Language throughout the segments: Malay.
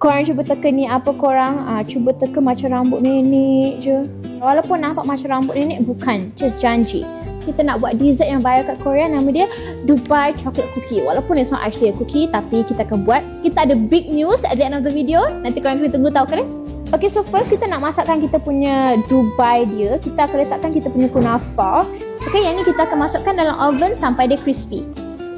Korang cuba teka ni apa korang? Cuba teka macam rambut nenek je. Walaupun nampak macam rambut nenek, bukan. Just janji. Kita nak buat dessert yang viral kat Korea, nama dia Dubai Chocolate Cookie. Walaupun it's not actually a cookie, tapi kita akan buat. Kita ada big news at the end of the video. Nanti korang kena tunggu tahu kan? Okay, so first kita nak masakkan kita punya Dubai dia. Kita akan letakkan kita punya kunafa. Okay, yang ni kita akan masukkan dalam oven sampai dia crispy.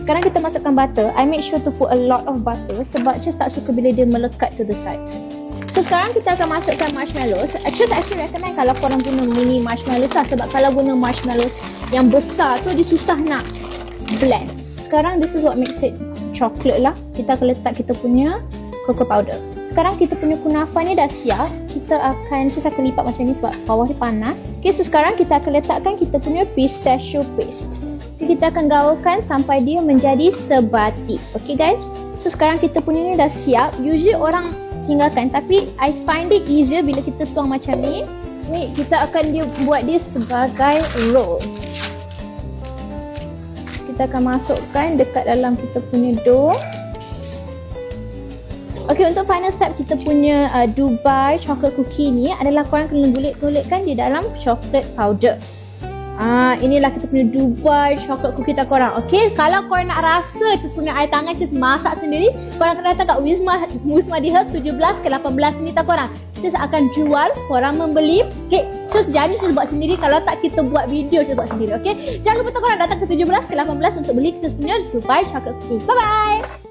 Sekarang kita masukkan butter. I make sure to put a lot of butter sebab just tak suka bila dia melekat to the sides. So sekarang kita akan masukkan marshmallows. Just actually recommend kalau korang guna mini marshmallows lah, sebab kalau guna marshmallows yang besar tu dia susah nak blend. Sekarang this is what makes it chocolate lah. Kita akan letak kita punya cocoa powder. Sekarang kita punya kunafa ni dah siap. Kita akan lipat macam ni sebab bawah dia panas. Okay, so sekarang kita akan letakkan kita punya pistachio paste. Kita akan gaulkan sampai dia menjadi sebati. Okay guys, so sekarang kita punya ni dah siap. Usually orang tinggalkan, tapi I find it easier bila kita tuang macam ni. Ni kita akan buat dia sebagai roll. Kita akan masukkan dekat dalam kita punya dough. Okay, untuk final step kita punya Dubai chocolate cookie ni adalah korang kena gulit-gulitkan di dalam chocolate powder. Inilah kita punya Dubai chocolate cookie tak korang. Okay, kalau korang nak rasa just punya air tangan just masak sendiri, korang kena datang kat Wisma di Herbs 17 ke 18 ni tak korang. Just akan jual, korang membeli. Okay, just jangan just buat sendiri. Kalau tak kita buat video just buat sendiri. Okay, jangan lupa tak korang datang ke 17 ke 18 untuk beli just punya Dubai chocolate cookie. Bye bye.